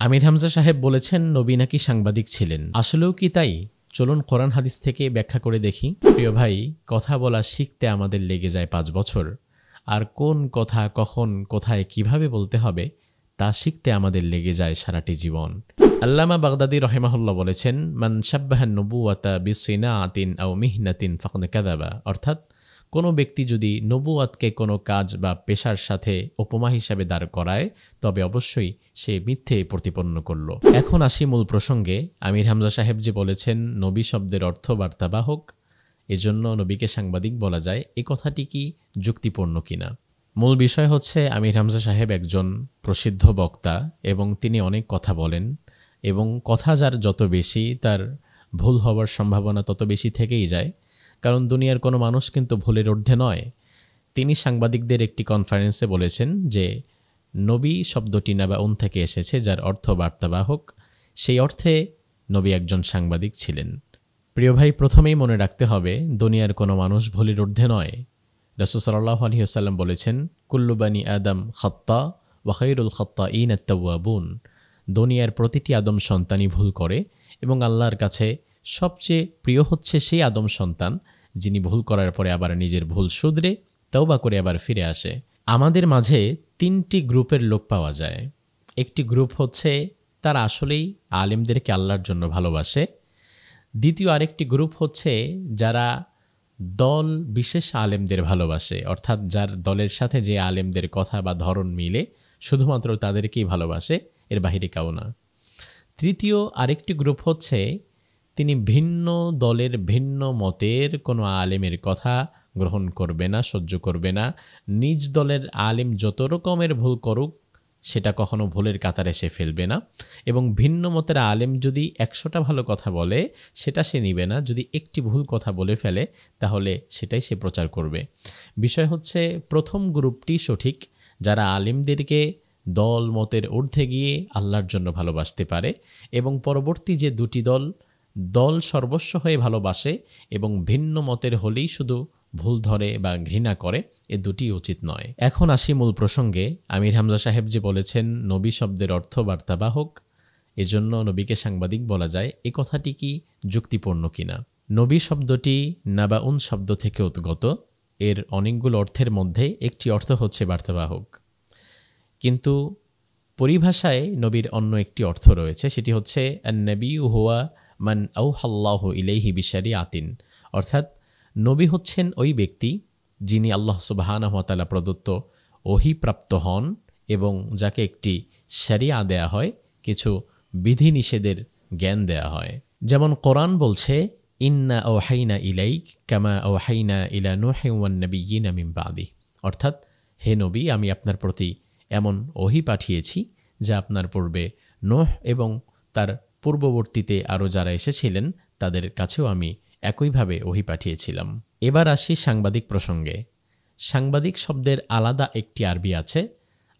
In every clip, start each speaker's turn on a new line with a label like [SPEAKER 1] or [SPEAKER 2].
[SPEAKER 1] আমির হামজা সাহেব বলেছেন নবী নাকি সাংবাদিক ছিলেন। আসলেও কি তাই? চলুন কোরআন হাদিস থেকে ব্যাখ্যা করে দেখি। প্রিয় ভাই, কথা বলা শিখতে আমাদের লেগে যায় 5 বছর, আর কোন কথা কখন কোথায় কিভাবে বলতে হবে তা শিখতে আমাদের লেগে যায় সারাটি জীবন। আল্লামা বাগদাদী রহিমাহুল্লাহ বলেছেন, মান শাব্বাহান নবুওয়াতা বিসিনাআতিন আও মিহনাতিন ফাকাদ কাযাবা। অর্থাৎ কোনো ব্যক্তি যদি নবুয়াতকে কোনো কাজ বা পেশার সাথে উপমা হিসাবে দাঁড় করায় তবে অবশ্যই সে মিথ্যে প্রতিপন্ন করল। এখন আসি মূল প্রসঙ্গে। আমির হামজা সাহেব যে বলেছেন নবী শব্দের অর্থ বার্তাবাহক, এজন্য নবীকে সাংবাদিক বলা যায়, এ কথাটি কি যুক্তিপূর্ণ কিনা? মূল বিষয় হচ্ছে আমির হামজা সাহেব একজন প্রসিদ্ধ বক্তা এবং তিনি অনেক কথা বলেন, এবং কথা যার যত বেশি তার ভুল হওয়ার সম্ভাবনা তত বেশি থেকেই যায়, কারণ দুনিয়ার কোনো মানুষ কিন্তু ভুলের ঊর্ধ্বে নয়। তিনি সাংবাদিকদের একটি কনফারেন্সে বলেছেন যে নবী শব্দটি নাবাউন থেকে এসেছে, যার অর্থ বার্তাবাহক। সেই অর্থে নবী একজন সাংবাদিক ছিলেন। প্রিয় ভাই, প্রথমেই মনে রাখতে হবে দুনিয়ার কোনো মানুষ ভুলের ঊর্ধ্বে নয়। রাসূল সাল্লাল্লাহু আলাইহি ওয়াসাল্লাম বলেছেন, কুল্লু বানি আদম খাত্তা ওয়া খায়রুল খাত্তাঈন আত-তাওয়াবুন। দুনিয়ার প্রতিটি আদম সন্তানই ভুল করে এবং আল্লাহর কাছে সবচেয়ে প্রিয় হচ্ছে সেই আদম সন্তান যিনি ভুল করার পরে আবার নিজের ভুল শুধরে তওবা করে আবার ফিরে আসে। আমাদের মাঝে 3টি গ্রুপের লোক পাওয়া যায়। একটি গ্রুপ হচ্ছে তারা আসলেই আলেমদেরকে আল্লাহর জন্য ভালোবাসে। দ্বিতীয় আরেকটি গ্রুপ হচ্ছে যারা দল বিশেষ আলেমদের ভালোবাসে, অর্থাৎ যার দলের সাথে যে আলেমদের কথা বা ধরন মিলে শুধুমাত্র তাদেরকেই ভালোবাসে, এর বাহিরে কাউ না। তৃতীয় আরেকটি গ্রুপ হচ্ছে তিনি ভিন্ন দলের ভিন্ন মতের কোনো আলেমের কথা গ্রহণ করবে না, সহ্য করবে না। নিজ দলের আলেম যত রকমের ভুল করুক সেটা কখনো ভুলের কাতারে সে ফেলবে না, এবং ভিন্ন মতের আলেম যদি 100টা ভালো কথা বলে সেটা সে নিবে না। যদি একটি ভুল কথা বলে ফেলে তাহলে সেটাই সে প্রচার করবে। বিষয় হচ্ছে প্রথম গ্রুপটি সঠিক, যারা আলেমদেরকে দল মতের ঊর্ধ্বে গিয়ে আল্লাহর জন্য ভালোবাসতে পারে, এবং পরবর্তী যে দুটি দল সর্বস্ব হয়ে ভালোবাসে এবং ভিন্ন মতের হলেই শুধু ভুল ধরে বা ঘৃণা করে, এ দুটি উচিত নয়। এখন আসি মূল প্রসঙ্গে। আমির হামজা সাহেব যে বলেছেন নবী শব্দের অর্থ বার্তাবাহক, এজন্য নবীকে সাংবাদিক বলা যায়, এ কথাটি কি যুক্তিপূর্ণ কিনা? নবী শব্দটি নাবাউন শব্দ থেকে উদ্গত। এর অনেকগুলো অর্থের মধ্যে একটি অর্থ হচ্ছে বার্তাবাহক, কিন্তু পরিভাষায় নবীর অন্য একটি অর্থ রয়েছে, সেটি হচ্ছে আন-নবী হুয়া মান আওহাল্লাহু ইলাইহি বিশারিআতিন। অর্থাৎ নবী হচ্ছেন ওই ব্যক্তি যিনি আল্লাহ সুবহানাহু ওয়া তাআলা প্রদত্ত ওহীপ্রাপ্ত হন এবং যাকে একটি শরিয়া দেয়া হয়, কিছু বিধিনিষেধের জ্ঞান দেয়া হয়। যেমন কোরআন বলছে, ইন্না আওহাইনা ইলাইক কামা আওহাইনা ইলা নূহিন ওয়ান নাবিয়্যিনা মিন বাদি। অর্থাৎ হে নবী, আমি আপনার প্রতি এমন ওহী পাঠিয়েছি যা আপনার পূর্বে নূহ এবং তার পূর্ববর্তীতে আরও যারা এসেছিলেন তাদের কাছেও আমি একইভাবে ওহী পাঠিয়েছিলাম। এবার আসি সাংবাদিক প্রসঙ্গে। সাংবাদিক শব্দের আলাদা একটি আরবি আছে,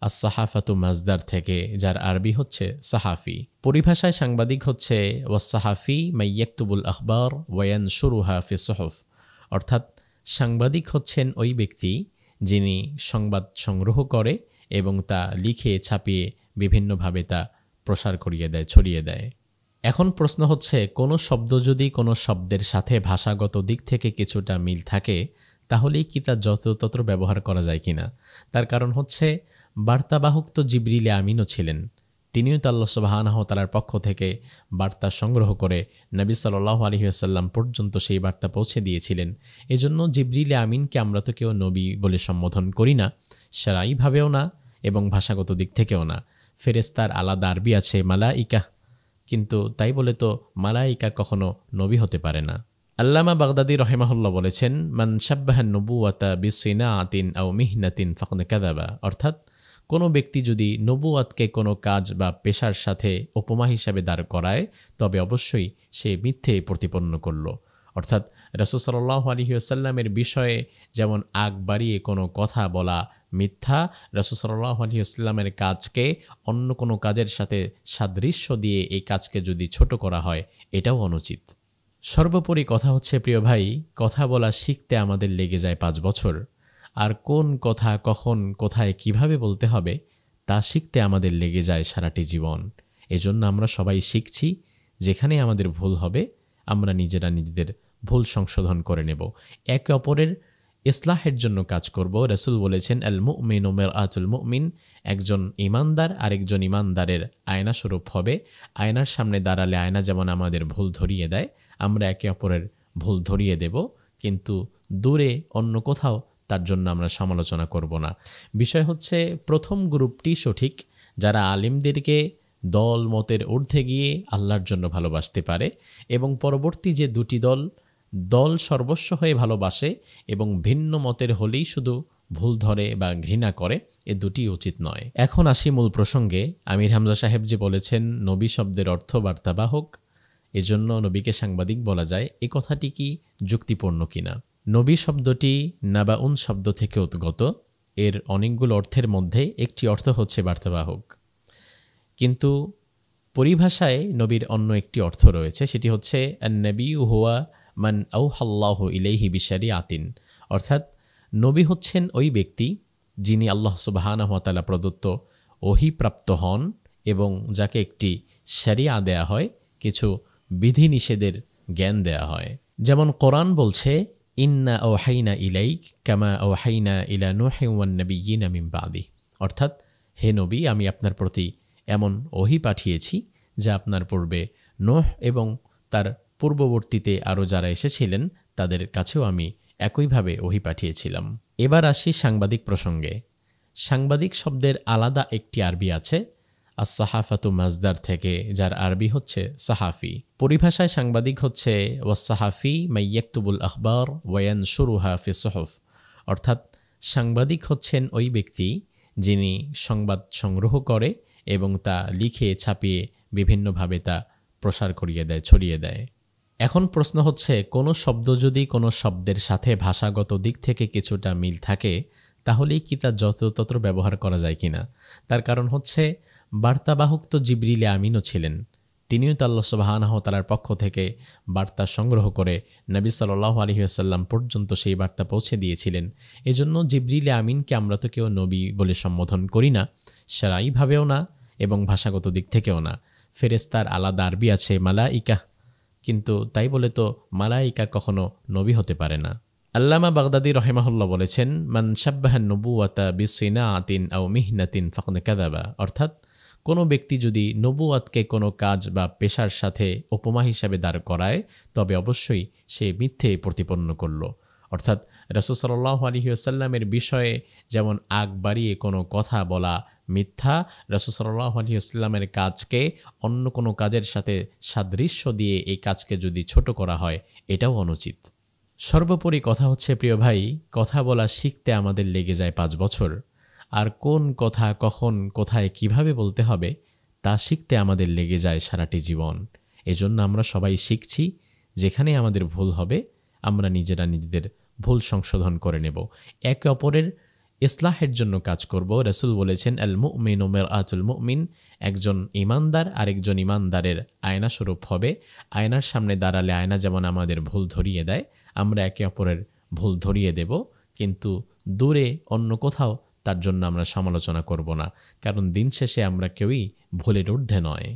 [SPEAKER 1] আস-সাহাফাতু মাজদার থেকে, যার আরবি হচ্ছে সাহাফি। পরিভাষায় সাংবাদিক হচ্ছে ওয়াস-সাহাফি মান ইয়াকতুবুল আখবার ওয়া ইয়ানশুরুহা ফি সুহুফ। অর্থাৎ সাংবাদিক হচ্ছেন ওই ব্যক্তি যিনি সংবাদ সংগ্রহ করে এবং তা লিখে ছাপিয়ে বিভিন্নভাবে তা প্রসার করিয়ে দেয়, ছড়িয়ে দেয়। এখন প্রশ্ন হচ্ছে, কোনো শব্দ যদি কোনো শব্দের সাথে ভাষাগত দিক থেকে কিছুটা মিল থাকে তাহলেই কি তা যত্রতত্র ব্যবহার করা যায় কিনা? তার কারণ হচ্ছে বার্তাবাহক তো জিবরিল আমিনও ছিলেন। তিনিও তো আল্লাহ সুবহানাহু ওয়া তাআলার পক্ষ থেকে বার্তা সংগ্রহ করে নবী সাল্লাল্লাহু আলাইহি ওয়াসাল্লাম পর্যন্ত সেই বার্তা পৌঁছে দিয়েছিলেন। এজন্য জিবরিল আমিনকে আমরা তো কেউ নবী বলে সম্বোধন করি না, শারঈভাবেও না এবং ভাষাগত দিক থেকেও না। ফেরেশতার আলাদা আরবি আছে মালাইকা, কিন্তু তাই বলে তো মালাইকা কখনো নবী হতে পারে না। আল্লামা বাগদাদী রহিমাহুল্লাহ বলেছেন, মান শাব্বাহান নবুওয়াতা বিসিনাআতিন আও মিহনাতিন ফাকাদ কাযাবা। অর্থাৎ কোনো ব্যক্তি যদি নবুয়াতকে কোনো কাজ বা পেশার সাথে উপমা হিসাবে দাঁড় করায় তবে অবশ্যই সে মিথ্যে প্রতিপন্ন করল। অর্থাৎ রাসূল সাল্লাল্লাহু আলাইহি ওয়াসাল্লামের বিষয়ে যেমন আগ বাড়িয়ে কোনো কথা বলা মিথ্যা, রাসূল সাল্লাল্লাহু আলাইহি ওয়াসাল্লামের কাজকে অন্য কোনো কাজের সাথে সাদৃশ্য দিয়ে এই কাজকে যদি ছোট করা হয় এটাও অনুচিত। সর্বোপরি কথা হচ্ছে, প্রিয় ভাই, কথা বলা শিখতে আমাদের লেগে যায় 5 বছর, আর কোন কথা কখন কোথায় কিভাবে বলতে হবে তা শিখতে আমাদের লেগে যায় সারাটি জীবন। এজন্য আমরা সবাই শিখছি, যেখানে আমাদের ভুল হবে আমরা নিজেরা নিজেদের ভুল সংশোধন করে নেব, একে অপরের ইসলাহের জন্য কাজ করব। রাসূল বলেছেন, আল মুমিনু মিরআতুল মুমিন, একজন ইমানদার আরেকজন ইমানদারের আয়না স্বরূপ হবে। আয়নার সামনে দাঁড়ালে আয়না যেমন আমাদের ভুল ধরিয়ে দেয়, আমরা একে অপরের ভুল ধরিয়ে দেব, কিন্তু দূরে অন্য কোথাও তার জন্য আমরা সমালোচনা করব না। বিষয় হচ্ছে, প্রথম গ্রুপটি সঠিক, যারা আলিমদেরকে দল মতের ঊর্ধ্বে গিয়ে আল্লাহর জন্য ভালোবাসতে পারে, এবং পরবর্তী যে দুটি দল সর্বস্ব হয়ে ভালোবাসে এবং ভিন্ন মতের হলেই শুধু ভুল ধরে বা ঘৃণা করে, এ দুটি উচিত নয়। এখন আসি মূল প্রসঙ্গে। আমির হামজা সাহেব যে বলেছেন নবী শব্দের অর্থ বার্তাবাহক, এজন্য নবীকে সাংবাদিক বলা যায়, এ কথাটি কি যুক্তিপূর্ণ কিনা? নবী শব্দটি নাবাউন শব্দ থেকে উদ্গত। এর অনেকগুলো অর্থের মধ্যে একটি অর্থ হচ্ছে বার্তাবাহক, কিন্তু পরিভাষায় নবীর অন্য একটি অর্থ রয়েছে, সেটি হচ্ছে আন-নবী হুয়া মান আওহাল্লাহু ইলাইহি বিশারিআতিন, অর্থাৎ নবী হচ্ছেন ওই ব্যক্তি যিনি আল্লাহ সুবহানাহু ওয়া তাআলা প্রদত্ত ওহীপ্রাপ্ত হন এবং যাকে একটি শরিয়া দেয়া হয়, কিছু বিধিনিষেধের জ্ঞান দেয়া হয়। যেমন কোরআন বলছে, ইন্না আওহাইনা ইলাইক কামা আওহাইনা ইলা নূহিন ওয়ান নাবিয়্যিনা মিন বাদি, অর্থাৎ হে নবী, আমি আপনার প্রতি এমন ওহী পাঠিয়েছি যা আপনার পূর্বে নূহ এবং তার পূর্ববর্তীতে আরও যারা এসেছিলেন তাদের কাছেও আমি একইভাবে ওহী পাঠিয়েছিলাম। এবার আসি সাংবাদিক প্রসঙ্গে। সাংবাদিক শব্দের আলাদা একটি আরবি আছে, আস-সাহাফাতু মাজদার থেকে, যার আরবি হচ্ছে সাহাফি। পরিভাষায় সাংবাদিক হচ্ছে ওয়াস-সাহাফি মান ইয়াকতুবুল আখবার ওয়া ইয়ানশুরুহা ফি সুহুফ, অর্থাৎ সাংবাদিক হচ্ছেন ওই ব্যক্তি যিনি সংবাদ সংগ্রহ করে এবং তা লিখে ছাপিয়ে বিভিন্নভাবে তা প্রসার করিয়ে দেয়, ছড়িয়ে দেয়। এখন প্রশ্ন হচ্ছে, কোনো শব্দ যদি কোনো শব্দের সাথে ভাষাগত দিক থেকে কিছুটা মিল থাকে, তাহলেই কি তা যত্রতত্র ব্যবহার করা যায় কিনা? তার কারণ হচ্ছে, বার্তাবাহক তো জিবরিল আমিনও ছিলেন, তিনিও তো আল্লাহ সুবহানাহু ওয়া তাআলার পক্ষ থেকে বার্তা সংগ্রহ করে নবী সাল্লাল্লাহু আলাইহি ওয়াসাল্লাম পর্যন্ত সেই বার্তা পৌঁছে দিয়েছিলেন। এজন্য জিবরিল আমিনকে আমরা তো কেউ নবী বলে সম্বোধন করি না, শারঈভাবেও না এবং ভাষাগত দিক থেকেও না। ফেরেশতার আলাদা আরবি আছে মালাইকা, কিন্তু তাই বলে তো মালাইকা কখনো নবী হতে পারে না। আল্লামা বাগদাদী রাহিমাহুল্লাহ বলেছেন, মান শাব্বাহান নবুওয়াতা বিসিনাআতিন আও মিহনাতিন ফাকাদ কাযাবা, অর্থাৎ কোনো ব্যক্তি যদি নবুয়াতকে কোনো কাজ বা পেশার সাথে উপমা হিসাবে দাঁড় করায়, তবে অবশ্যই সে মিথ্যে প্রতিপন্ন করল। অর্থাৎ রাসূল সাল্লাল্লাহু আলাইহি ওয়াসাল্লামের বিষয়ে যেমন আগ বাড়িয়ে কোনো কথা বলা মিথ্যা, রাসূল সাল্লাল্লাহু আলাইহি ওয়াসাল্লামের কাজকে অন্য কোনো কাজের সাথে সাদৃশ্য দিয়ে এই কাজকে যদি ছোট করা হয়, এটাও অনুচিত। সর্বোপরি কথা হচ্ছে, প্রিয় ভাই, কথা বলা শিখতে আমাদের লেগে যায় 5 বছর, আর কোন কথা কখন কোথায় কিভাবে বলতে হবে তা শিখতে আমাদের লেগে যায় সারাটি জীবন। এজন্য আমরা সবাই শিখছি, যেখানে আমাদের ভুল হবে আমরা নিজেরা নিজেদের ভুল সংশোধন করে নেব, একে অপরের ইসলাহের জন্য কাজ করব। রাসূল বলেছেন, আল মুমিনু মিরআতুল মুমিন, একজন ইমানদার আরেকজন ইমানদারের আয়না স্বরূপ হবে। আয়নার সামনে দাঁড়ালে আয়না যেমন আমাদের ভুল ধরিয়ে দেয়, আমরা একে অপরের ভুল ধরিয়ে দেব, কিন্তু দূরে অন্য কোথাও তার জন্য আমরা সমালোচনা করব না, কারণ দিন শেষে আমরা কেউই ভুলের ঊর্ধ্বে নয়।